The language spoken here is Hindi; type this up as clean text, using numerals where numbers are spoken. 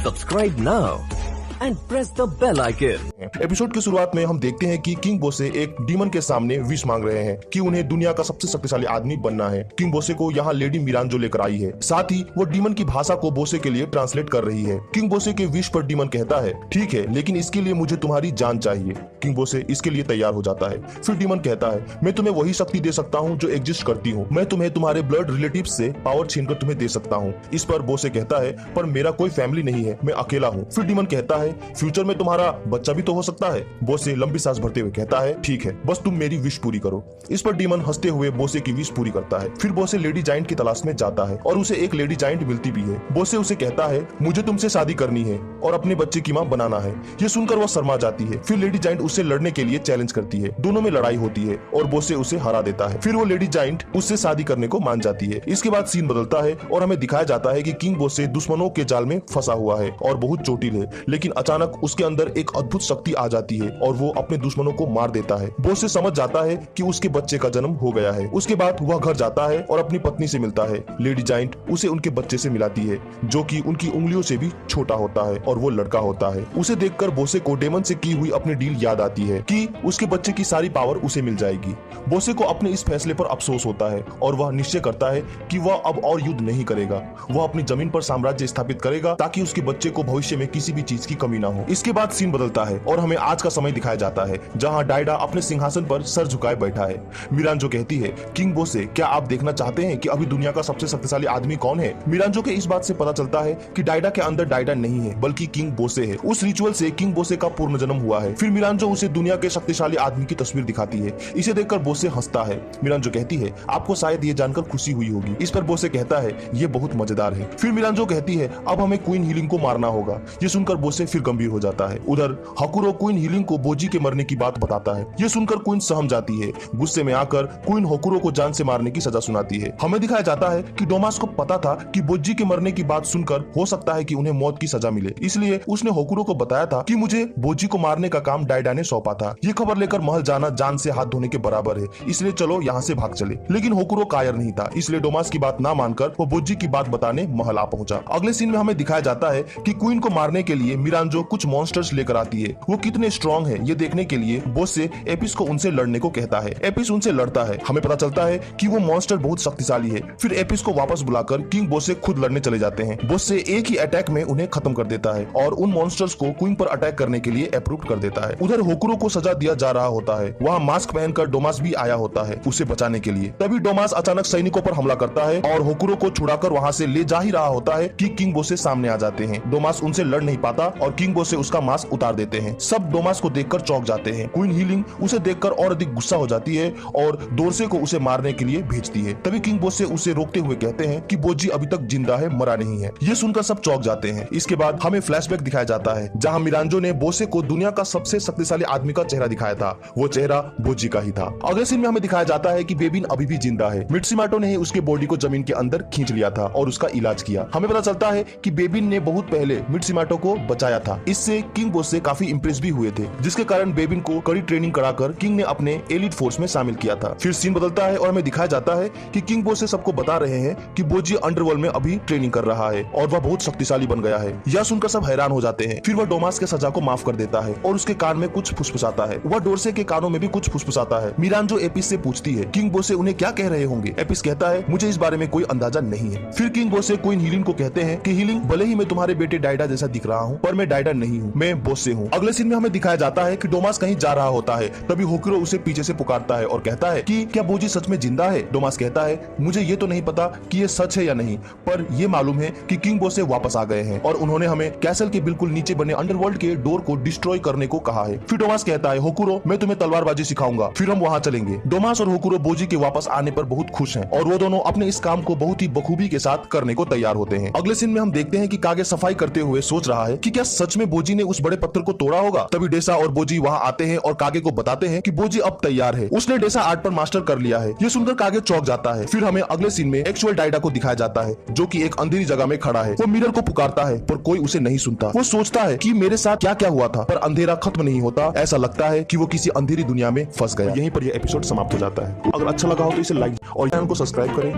Subscribe now and press the bell icon. Episode की शुरुआत में हम देखते हैं कि किंग बोसे एक डीमन के सामने विश मांग रहे हैं कि उन्हें दुनिया का सबसे शक्तिशाली आदमी बनना है। किंग बोसे को यहाँ लेडी मिरांजो लेकर आई है, साथ ही वो डीमन की भाषा को बोसे के लिए ट्रांसलेट कर रही है। किंग बोसे के विश पर डीमन कहता है, ठीक है, लेकिन इसके लिए मुझे तुम्हारी जान चाहिए। किंग बोसे इसके लिए तैयार हो जाता है। फिर डीमन कहता है, मैं तुम्हें वही शक्ति दे सकता हूँ जो एग्जिस्ट करती हूँ। मैं तुम्हें तुम्हारे ब्लड रिलेटिव से पावर छीनकर तुम्हें दे सकता हूँ। इस पर बोसे कहता है, पर मेरा कोई फैमिली नहीं है, मैं अकेला हूँ। फिर डीमन कहता है, फ्यूचर में तुम्हारा बच्चा भी तो हो सकता है। बोसे लंबी सांस भरते हुए कहता है, ठीक है, बस तुम मेरी विश पूरी करो। इस पर डीमन हंसते हुए बोसे की विश पूरी करता है। फिर बोसे लेडी जाइंट की तलाश में जाता है और उसे एक लेडी जाइंट मिलती भी है। बोसे उसे कहता है, मुझे तुमसे शादी करनी है और अपने बच्चे की मां बनाना है। ये सुनकर वह शर्मा जाती है। फिर लेडी जाइंट उससे लड़ने के लिए चैलेंज करती है। दोनों में लड़ाई होती है और बोसे उसे हरा देता है। फिर वो लेडी जाइंट उससे शादी करने को मान जाती है। इसके बाद सीन बदलता है और हमें दिखाया जाता है कि किंग बोसे दुश्मनों के जाल में फंसा हुआ है और बहुत चोटिल है, लेकिन अचानक उसके अंदर एक अद्भुत शक्ति आ जाती है और वो अपने दुश्मनों को मार देता है। बोसे समझ जाता है कि उसके बच्चे का जन्म हो गया है। उसके बाद वह घर जाता है और अपनी पत्नी से मिलता है। लेडी जाइंट उसे उनके बच्चे से मिलाती है, जो कि उनकी उंगलियों से भी छोटा होता है और वो लड़का होता है। उसे देखकर बोसे को डेमन से की हुई अपनी डील याद आती है कि उसके बच्चे की सारी पावर उसे मिल जाएगी। बोसे को अपने इस फैसले पर अफसोस होता है और वह निश्चय करता है कि वह अब और युद्ध नहीं करेगा। वह अपनी जमीन पर साम्राज्य स्थापित करेगा ताकि उसके बच्चे को भविष्य में किसी भी चीज की कमी ना हो। इसके बाद सीन बदलता है और हमें आज का समय दिखाया जाता है, जहां डायडा अपने सिंहासन पर सर झुकाए बैठा है। मिरांजो कहती है, किंग बोसे, क्या आप देखना चाहते हैं कि अभी दुनिया का सबसे शक्तिशाली आदमी कौन है? मिरांजो के इस बात से पता चलता है कि डायडा के अंदर डायडा नहीं है, बल्कि किंग बोसे है। उस रिचुअल से किंग बोसे का पूर्ण जन्म हुआ है। फिर मिरांजो उसे दुनिया के शक्तिशाली आदमी की तस्वीर दिखाती है। इसे देखकर बोसे हंसता है। मिरांजो कहती है, आपको शायद ये जानकर खुशी हुई होगी। इस पर बोसे कहता है, ये बहुत मजेदार है। फिर मिरांजो कहती है, अब हमें क्वीन हीलिंग को मारना होगा। ये सुनकर बोसे फिर गंभीर हो जाता है। उधर हकुरो क्वीन हीलिंग को बोजी के मरने की बात बताता है। ये सुनकर क्वीन सहम जाती है। गुस्से में आकर क्वीन होकुरो को जान से मारने की सजा सुनाती है। हमें दिखाया जाता है कि डोमास को पता था कि बोजी के मरने की बात सुनकर हो सकता है कि उन्हें मौत की सजा मिले, इसलिए उसने होकुरो को बताया था कि मुझे बोजी को मारने का काम डायडा ने सौंपा था। ये खबर लेकर महल जाना जान से हाथ धोने के बराबर है, इसलिए चलो यहाँ से भाग चले। लेकिन होकुरो कायर नहीं था, इसलिए डोमास की बात ना मानकर वो बोजी की बात बताने महल आ पहुंचा। अगले सीन में हमें दिखाया जाता है कि क्वीन को मारने के लिए मिरांजो कुछ मॉन्स्टर्स लेकर आती है। वो कितने स्ट्रॉन्ग है ये देखने के लिए बोसे एपिस को उनसे लड़ने को कहता है। एपिस उनसे लड़ता है। हमें पता चलता है कि वो मॉन्स्टर बहुत शक्तिशाली है। फिर एपिस को वापस बुलाकर किंग बोसे खुद लड़ने चले जाते हैं। बोसे एक ही अटैक में उन्हें खत्म कर देता है और उन मॉन्स्टर्स को क्वीन पर अटैक करने के लिए अप्रूव कर देता है। उधर होकुरो को सजा दिया जा रहा होता है। वहाँ मास्क पहनकर डोमास भी आया होता है उसे बचाने के लिए। तभी डोमास अचानक सैनिकों पर हमला करता है और होकुरो को छुड़ाकर वहाँ से ले जा ही रहा होता है कि किंग बोसे सामने आ जाते हैं। डोमास उनसे लड़ नहीं पाता और किंग बोसे उसका मास्क उतार देते हैं। सब डोमास को देखकर चौंक जाते हैं। क्वीन हीलिंग उसे देखकर और अधिक गुस्सा हो जाती है और दोरसे को उसे मारने के लिए भेजती है। तभी किंग बोसे उसे रोकते हुए कहते हैं कि बोजी अभी तक जिंदा है, मरा नहीं है। ये सुनकर सब चौंक जाते हैं। इसके बाद हमें फ्लैशबैक दिखाया जाता है, जहां मिरांजो ने बोसे को दुनिया का सबसे शक्तिशाली आदमी का चेहरा दिखाया था। वो चेहरा बोजी का ही था। अगले सीन में हमें दिखाया जाता है कि बेबिन अभी भी जिंदा है। मित्सुमाटो ने ही उसके बॉडी को जमीन के अंदर खींच लिया था और उसका इलाज किया। हमें पता चलता है कि बेबिन ने बहुत पहले मित्सुमाटो को बचाया था। इससे किंग बोसे काफी इंप्रेस भी हुए थे, जिसके कारण बेबिन को कड़ी ट्रेनिंग कराकर किंग ने अपने एलिट फोर्स में शामिल किया था। फिर सीन बदलता है और हमें दिखाया जाता है कि किंग बोसे सबको बता रहे हैं कि बोजी अंडरवर्ल्ड में अभी ट्रेनिंग कर रहा है और वह बहुत शक्तिशाली बन गया है। यह सुनकर सब हैरान हो जाते हैं। फिर वह डोमास के सजा को माफ कर देता है और उसके कान में कुछ फुसफुसाता है। वह डोरसे के कानों में भी कुछ फुसफुसाता है। मिरांजो एपिस से पूछती है, किंग बोसे उन्हें क्या कह रहे होंगे? एपिस कहता है, मुझे इस बारे में कोई अंदाजा नहीं है। फिर किंग बोसे क्वीन हीलिंग को कहते हैं कि हीलिंग, भले ही मैं तुम्हारे बेटे डायडा जैसा दिख रहा हूँ, पर मैं डायडा नहीं हूँ, मैं बोसे हूँ। अगले सीन में हमें दिखाया जाता है कि डोमास कहीं जा रहा होता है। तभी होकुरो उसे पीछे से पुकारता है और कहता है कि क्या बोजी सच में जिंदा है? डोमास कहता है, मुझे ये तो नहीं पता कि ये सच है या नहीं, पर ये मालूम है कि किंग बोसे वापस आ गए हैं और उन्होंने हमें कैसल के बिल्कुल नीचे बने अंडरवर्ल्ड के डोर को डिस्ट्रॉय करने को कहा है। फिर डोमास कहता है, होकुरो, मैं तुम्हें तलवारबाजी सिखाऊंगा, फिर हम वहाँ चलेंगे। डोमास और होकुरो बोजी के वापस आने पर बहुत खुश हैं और वो दोनों अपने इस काम को बहुत ही बखूबी के साथ करने को तैयार होते हैं। अगले सीन में हम देखते हैं कि कागे सफाई करते हुए सोच रहा है कि क्या सच में बोजी ने उस बड़े पत्थर को तोड़ा होगा। तभी डेसा और बोजी वहाँ आते हैं और कागे को बताते हैं कि बोजी अब तैयार है, उसने डेसा आर्ट पर मास्टर कर लिया है। ये सुनकर कागे चौंक जाता है। फिर हमें अगले सीन में एक्चुअल डायडा को दिखाया जाता है, जो कि एक अंधेरी जगह में खड़ा है। वो मिरर को पुकारता है पर कोई उसे नहीं सुनता। वो सोचता है कि मेरे साथ क्या क्या हुआ था, पर अंधेरा खत्म नहीं होता। ऐसा लगता है कि वो किसी अंधेरी दुनिया में फंस गया। यहीं पर यह एपिसोड समाप्त हो जाता है। अगर अच्छा लगा हो तो इसे लाइक और चैनल को सब्सक्राइब करें।